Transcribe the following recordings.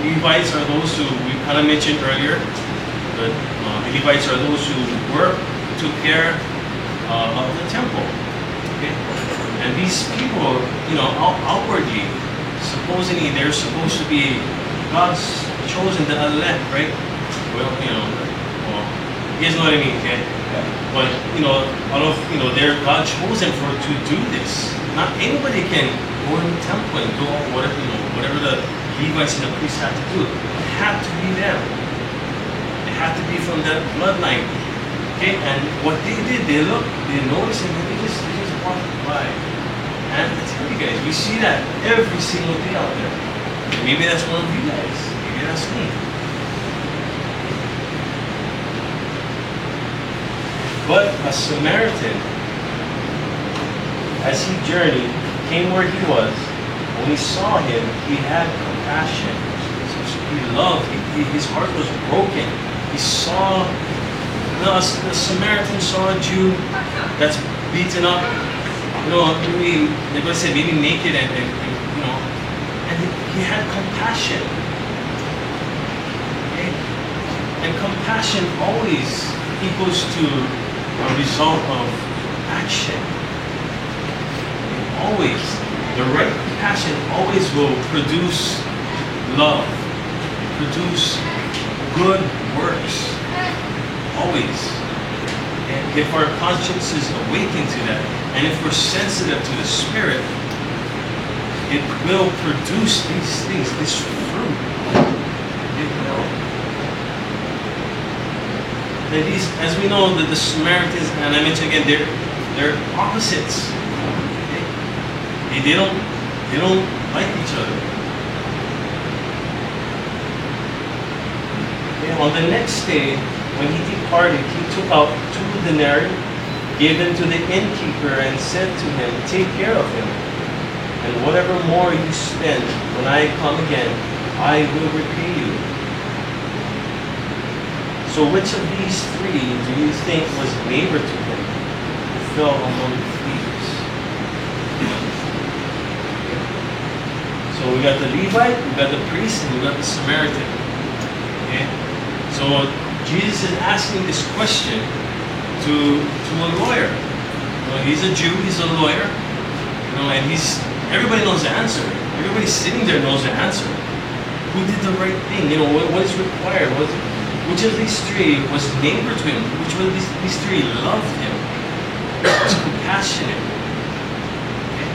Levites are those who we kind of mentioned earlier. The Levites are those who work, took care of the temple. Okay? And these people, outwardly, supposedly they're supposed to be God's chosen, the elect, right? Well, you guys know what I mean, okay? Yeah. But, all of, they're God chosen to do this. Not anybody can go in the temple and do whatever the Levites and the priests had to do. It had to be them. It had to be from that bloodline. Okay, and what they did, they noticed, and they just walked by. And I tell you guys, we see that every single day out there. And maybe that's one of you guys. Maybe that's me. But a Samaritan, as he journeyed, came where he was. When he saw him, he had compassion. He loved. His heart was broken. He saw, the Samaritan saw a Jew that's beaten up. Maybe they said maybe naked, and he had compassion. Okay? And compassion always equals to a result of action. Always. The right compassion always will produce love, produce good works. Always. And if our conscience is awakened to that, and if we're sensitive to the Spirit, it will produce these things, this fruit. It will. And these, as we know, that the Samaritans, and I mentioned again, they're opposites. Okay? They don't like each other. Okay? On the next day, when he departed, he took out 2 denarii, gave them to the innkeeper, and said to him, "Take care of him, and whatever more you spend, when I come again, I will repay you." So which of these 3 do you think was neighbor to him who fell among thieves? So we got the Levite, we got the priest, and we got the Samaritan. Okay? So Jesus is asking this question to a lawyer. He's a Jew, he's a lawyer, and everybody knows the answer. Everybody sitting there knows the answer. Who did the right thing? What is required? Which of these 3 was neighbor to him? Which one of these 3 loved him? Was compassionate? Okay.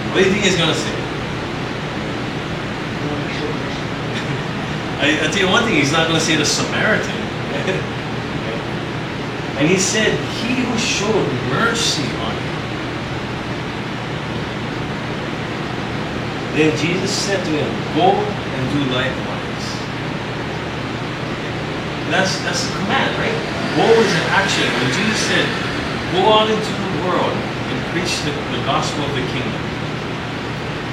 What do you think he's gonna say? I tell you one thing, he's not going to say the Samaritan. And he said, "He who showed mercy on him." Then Jesus said to him, "Go and do likewise." That's the command, right? Go is an action. When Jesus said, "Go out into the world and preach the gospel of the kingdom,"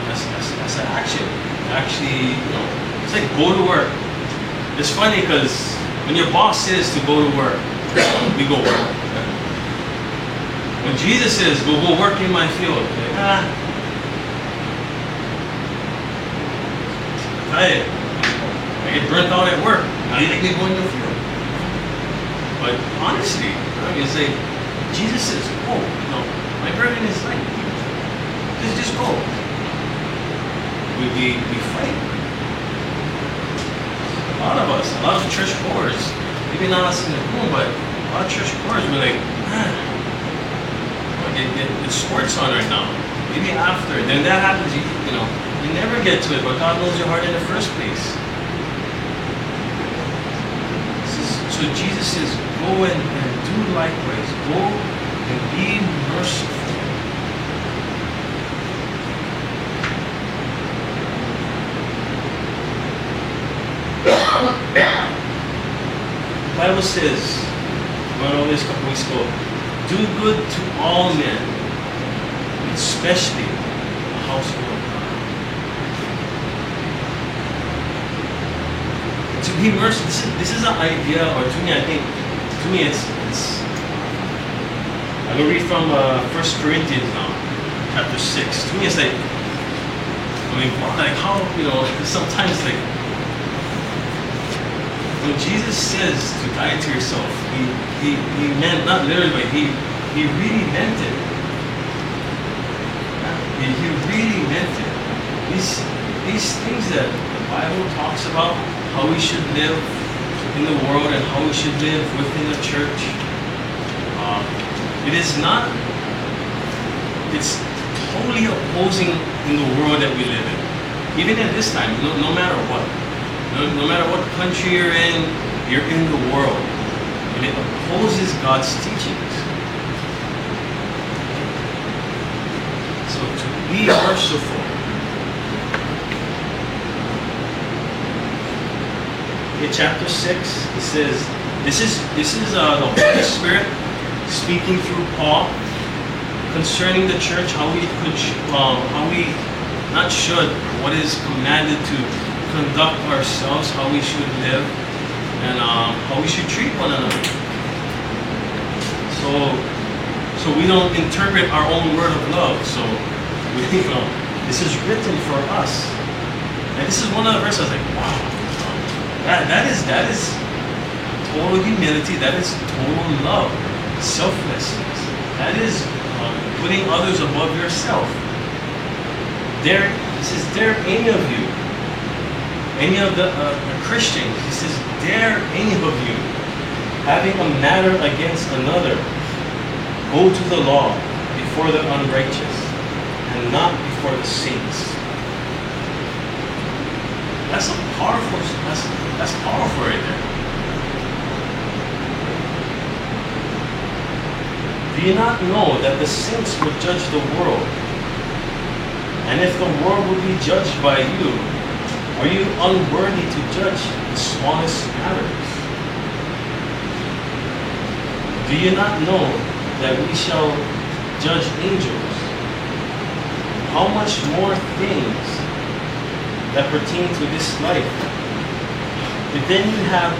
that's an action. Actually, it's like go to work. It's funny because when your boss says to go to work, we go work. When Jesus says, go work in my field, like, I get burnt out at work. Now you think they go in the field. But honestly, it's like Jesus says, go. My burden is light. Just go. We fight. A lot of church boards, maybe not us in the room, but a lot of church boards were like, get sports on right now. Maybe after. Then that happens, you never get to it, but God knows your heart in the first place. So Jesus says, go and do likewise. Go and be merciful. The Bible says, we went over this a couple weeks ago, do good to all men, especially the household of God. To be merciful, this is an idea, or to me, I think, it's I'm going to read from 1 Corinthians now, chapter 6. To me, it's like, I mean, like how, sometimes like when Jesus says to die to yourself, he meant, not literally, but he really meant it. He really meant it. These things that the Bible talks about, how we should live in the world and how we should live within the church, it is not, it's totally opposing in the world that we live in. Even at this time, no matter what. No matter what country you're in the world. And it opposes God's teachings. So to be merciful. In chapter 6, it says, this is the Holy Spirit speaking through Paul concerning the church, how we not should, what is commanded to conduct ourselves, how we should live, and how we should treat one another. So we don't interpret our own word of love. So this is written for us. And this is one of the verses I was like, wow, that is total humility. That is total love, selflessness. That is putting others above yourself. This is dare any of you, any of the Christians, he says, dare any of you, having a matter against another, go to the law before the unrighteous, and not before the saints. That's powerful right there. Do you not know that the saints will judge the world? And if the world will be judged by you, are you unworthy to judge the smallest matters? Do you not know that we shall judge angels? How much more things that pertain to this life? But then you have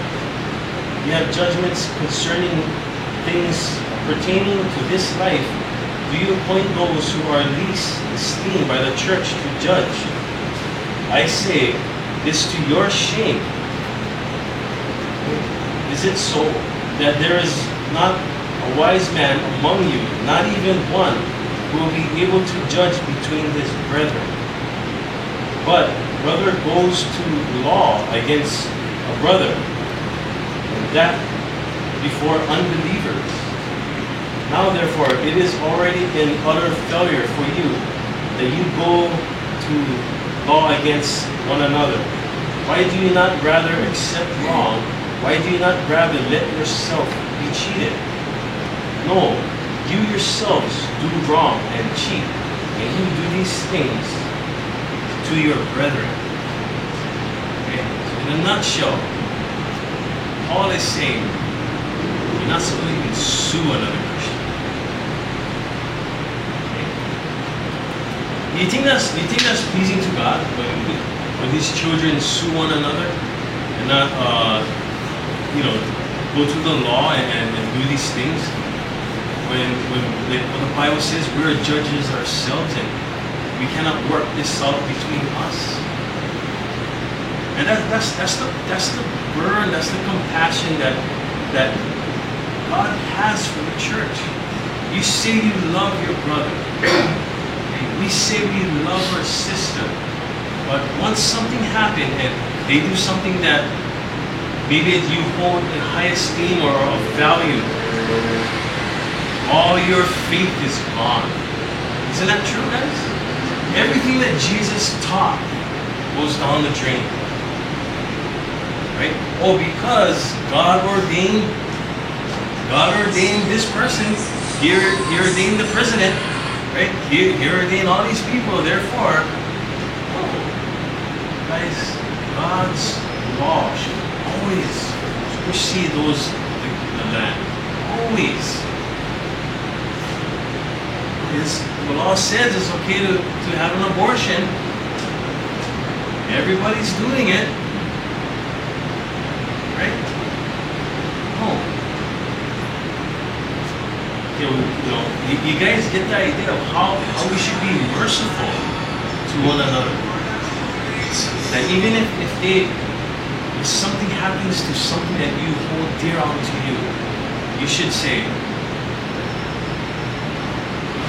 judgments concerning things pertaining to this life. Do you appoint those who are least esteemed by the church to judge? I say this to your shame. Is it so that there is not a wise man among you, not even one, who will be able to judge between his brethren? But brother goes to law against a brother, and that before unbelievers. Now therefore, it is already an utter failure for you that you go to law against one another. Why do you not rather accept wrong? Why do you not rather let yourself be cheated? No, you yourselves do wrong and cheat, and you do these things to your brethren. Okay? So in a nutshell, Paul is saying, you're not supposed to even sue another Christian. You think that's pleasing to God when His children sue one another and not go to the law and do these things? When the Bible says we're judges ourselves and we cannot work this out between us. And that's the burn, that's the compassion that God has for the church. You say you love your brother. We say we love our sister, but once something happened and they do something that maybe you hold in high esteem or of value, all your faith is gone. Isn't that true, guys? Everything that Jesus taught goes down the drain. Right? Oh, because God ordained this person, He ordained the president. Right? He ordained all these people, therefore, guys, God's law should always supersede those the land. Always. The law says it's okay to have an abortion. Everybody's doing it. Right? No. You guys get the idea of how we should be merciful to one another. that even if something happens to something that you hold dear onto you, you should say,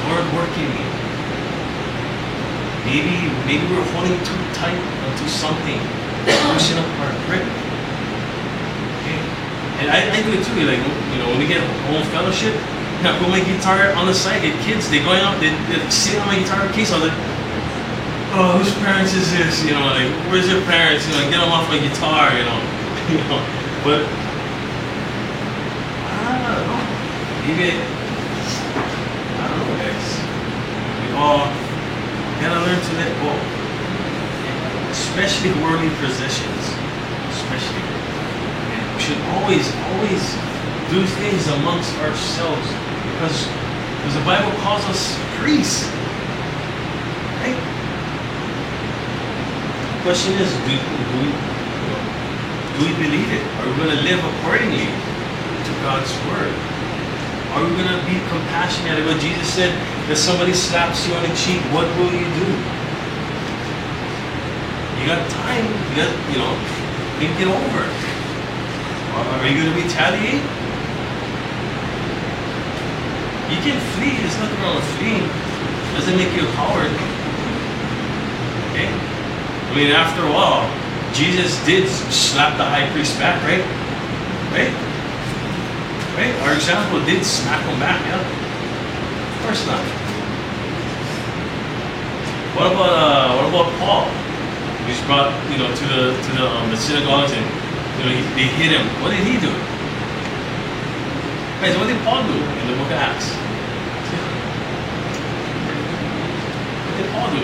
Lord, work in me. Maybe we're holding too tight onto something, pushing up our grip. Okay? And I do it too. Like, when we get home fellowship, I put my guitar on the side. Get kids, they going up, they sit on my guitar case. I was like, oh, whose parents is this? Like, where's your parents? Get them off my guitar. But I don't know. Maybe I don't know, guys. We all gotta learn to let go, especially worldly possessions. Especially, we should always do things amongst ourselves because the Bible calls us priests, right? The question is, do we believe it? Are we going to live accordingly to God's word? Are we going to be compassionate? When Jesus said, if somebody slaps you on the cheek, what will you do? You got time. Think it over. Are you going to retaliate? You can flee. There's nothing wrong with fleeing. It doesn't make you a coward. Okay? After a while, Jesus did slap the high priest back, right? Right? Our example did smack him back, yeah? Of course not. What about Paul? He was brought, to the synagogues and they hit him. What did he do? Guys, what did Paul do in the book of Acts? What did Paul do?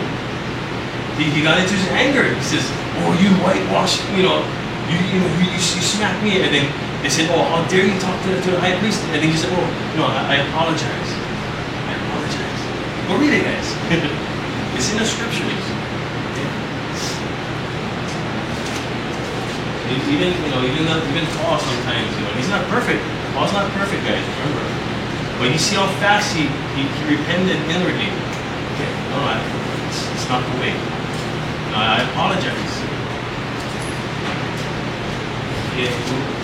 He got into his anger. He says, "Oh, you whitewash, you smacked me," and then they said, "Oh, how dare you talk to the high priest?" And then he said, "Oh, no, I apologize. I apologize." Go read it, guys. It's in the scriptures. Even Paul sometimes, he's not perfect. Paul's not perfect, guys. Remember, but you see how fast he repented inwardly. Okay, no, it's not the way. No, I apologize. Okay,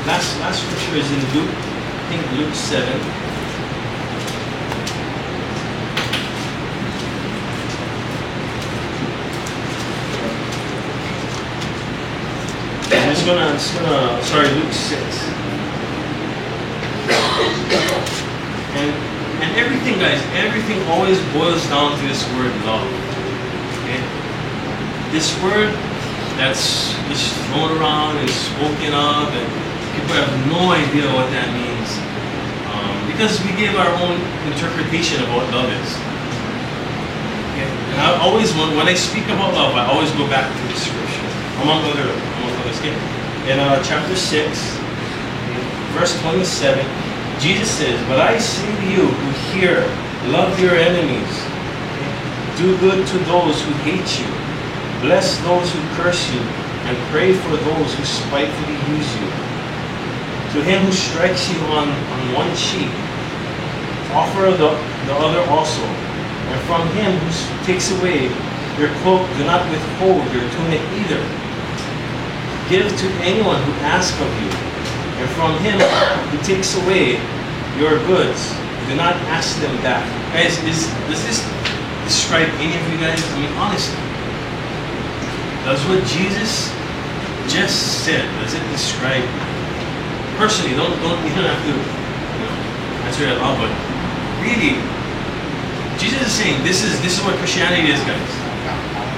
last scripture is in Luke. I think Luke 7. Luke 6. And everything, guys, everything always boils down to this word love. Okay? This word that's just thrown around and spoken of, and people have no idea what that means. Because we give our own interpretation of what love is. Okay? And I always, when I speak about love, I always go back to the scripture, among others. Okay? In chapter 6, verse 27, Jesus says, "But I say to you who hear, love your enemies, do good to those who hate you, bless those who curse you, and pray for those who spitefully use you. To him who strikes you on one cheek, offer the other also. And from him who takes away your cloak, do not withhold your tunic either. Give to anyone who asks of you, and from him who takes away your goods, do not ask them back." Guys, does this describe any of you guys? Honestly, does what Jesus just said, does it describe you? Personally, you don't have to answer it out, but really, Jesus is saying this is what Christianity is, guys.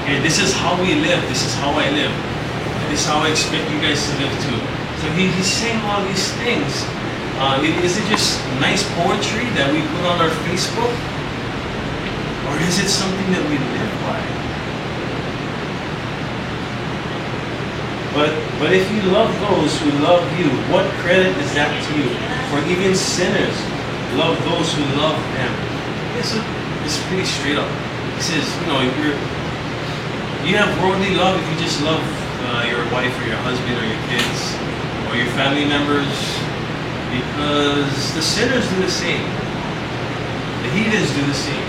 Okay, this is how we live. This is how I live. This is how I expect you guys to live too. So he's saying all these things. Is it just nice poetry that we put on our Facebook? Or is it something that we live by? But if you love those who love you, what credit is that to you? For even sinners love those who love them. It's pretty straight up. He says, you have worldly love if you just love your wife or your husband or your kids or your family members, because the sinners do the same. The heathens do the same.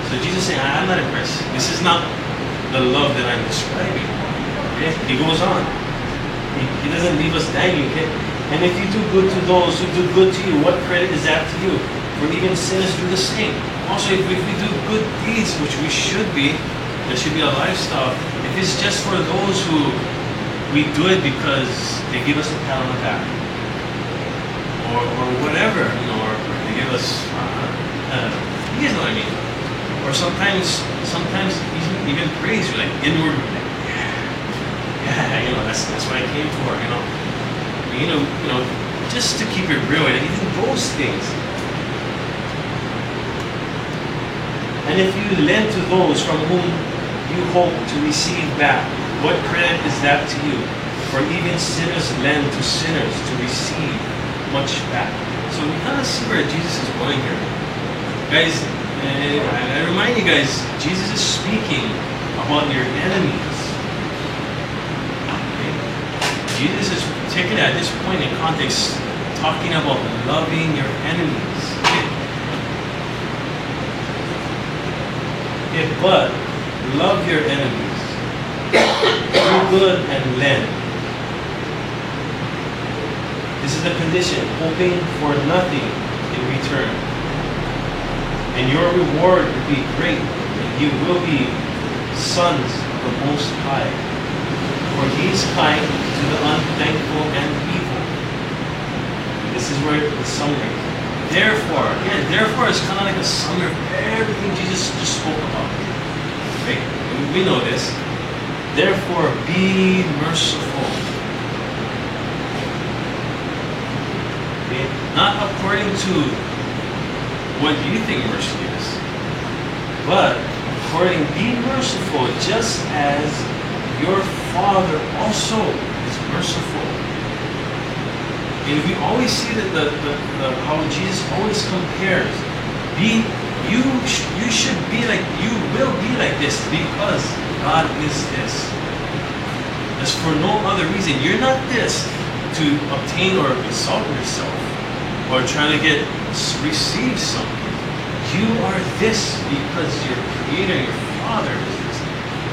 So Jesus is saying, I'm not impressed. This is not the love that I'm describing. Okay? He goes on. He doesn't leave us dangling. Okay? And if you do good to those who do good to you, what credit is that to you? For even sinners do the same. Also, if we do good deeds, which we should be, there should be a lifestyle. If it's just for those who we do it because they give us a pat on the back, or whatever, or they give us, you guys know what I mean. Or sometimes even praise, you're like inward, like, yeah, that's what I came for, just to keep it real, and even those things. And if you lend to those from whom you hope to receive back, what credit is that to you? For even sinners lend to sinners to receive much back. So we kind of see where Jesus is going here. Guys, I remind you guys, Jesus is speaking about your enemies. Okay? Jesus is taking at this point in context, talking about loving your enemies. Okay, but love your enemies. Do good and lend. This is the condition, hoping for nothing in return. And your reward will be great, and you will be sons of the Most High. For He is kind to the unthankful and evil. This is where the summary. Therefore, again, therefore is kind of like a summary of everything Jesus just spoke about. Right? We know this. Therefore, be merciful. Okay? Not according to what you think mercy is, but be merciful just as your Father also is merciful. And we always see that how Jesus always compares. You should be like, you will be like this because God is this. As for no other reason. You're not this to obtain or exalt yourself or trying to receive something. You are this because your Creator, your Father is this.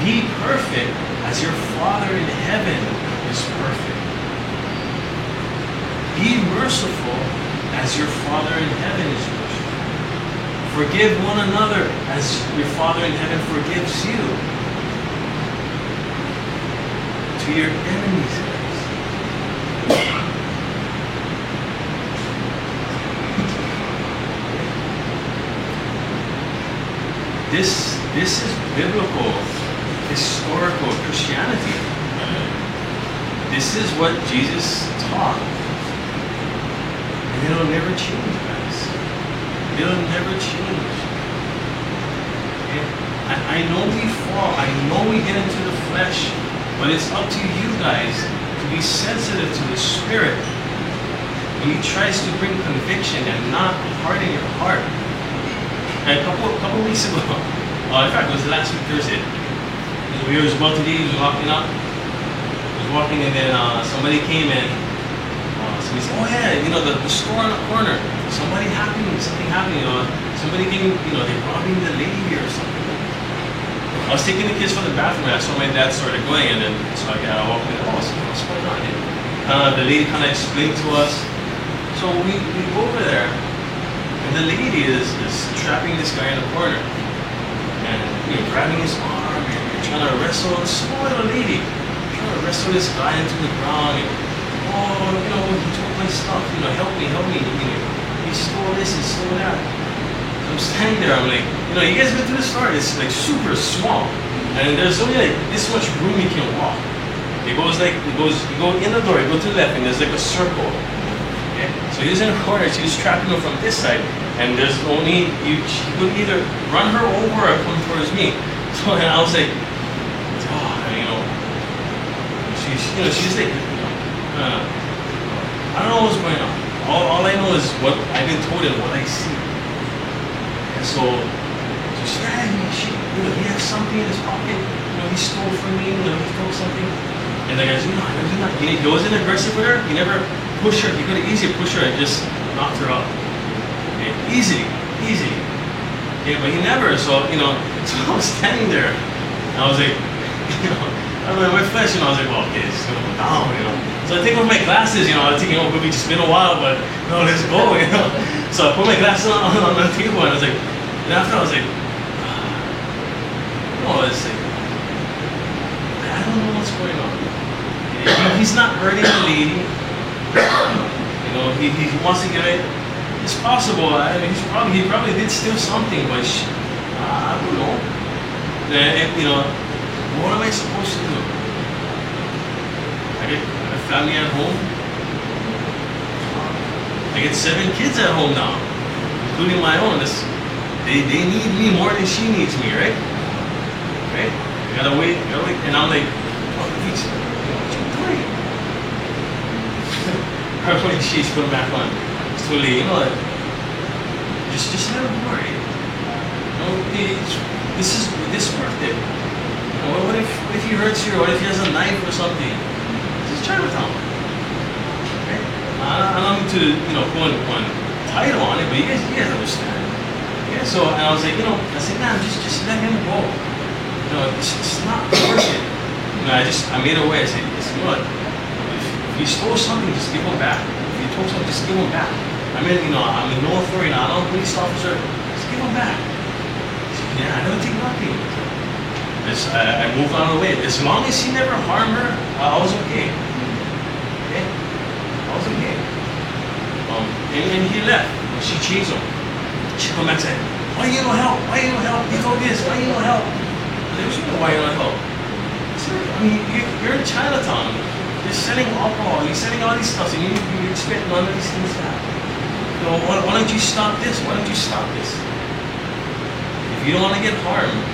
Be perfect as your Father in heaven is perfect. Be merciful as your Father in heaven is merciful. Forgive one another as your Father in heaven forgives you. To your enemies, guys. This is biblical, historical Christianity. This is what Jesus taught. And it'll never change, guys. It'll never change. Okay? I know we fall. I know we get into the flesh. But it's up to you guys to be sensitive to the Spirit when He tries to bring conviction and not harden your heart. And a couple weeks ago, in fact, it was last week Thursday, we were about to leave, we were walking up. I was walking and then somebody came in. Somebody said, oh yeah, the store on the corner, something happening, somebody came, they're robbing the lady or something. I was taking the kids from the bathroom and I saw my dad started going, and then so I walked in, what's going on? And the lady kind of explained to us. So we go over there, and the lady is trapping this guy in the corner. And grabbing his arm, and trying to wrestle a small little lady. Trying to wrestle this guy into the ground. And, he took my stuff, help me. He stole this, he stole that. I'm standing there, I'm like, you guys been to the store, it's like super small. And there's only like this much room you can walk. You go in the door, you go to the left, and there's like a circle. Okay? So he's in a corner, she's trapping him from this side, and there's only, you could either run her over or come towards me. So and I was like, she's like, I don't know what's going on. All I know is what I've been told and what I see. So she said, he has something in his pocket. He stole from me. He stole something. And the guy's, he wasn't aggressive with her. He never pushed her. He could have easily pushed her and just knocked her out. Okay? Easy. Yeah, but he never. So so I was standing there. And I was like, I don't know, in my flesh, I was like, well, okay, it's just gonna go down. So I take off my glasses, I was thinking, oh, maybe it's been a while, but no, let's go. So I put my glasses on the table, and I was like, and after I was like, it's like, I don't know what's going on. He's not hurting the lady. He wants to get it. It's possible. He probably did steal something, but I don't know. And, what am I supposed to do? I get a family at home. I get 7 kids at home now, including my own. They need me more than she needs me, right? Right? I gotta wait, and I'm like, oh, please, what you doing? Her putting sheets, put them back on. It's too late, just let him worry. This worth it. What if he hurts you, or if he has a knife or something? Just Chinatown. Okay? I don't need to, put one title on it, but you guys understand. Yeah, so, and I was like, I said, man, just let him go. It's not worth it. I made a way. I said, you know what? If you stole something, just give him back. If you told something, just give him back. I'm in no authority now. I'm a police officer. Just give him back. He said, yeah, I never take nothing. I moved on the way. As long as he never harmed her, I was okay. Okay? I was okay. And he left. She chased him. She come back and said, why you don't help? Why you don't help? You know this. Why you don't help? There was no why you don't help. You're in Chinatown. You're selling alcohol. You're selling all these stuff, and you expect none of these things to happen. Why don't you stop this? Why don't you stop this? If you don't want to get harmed,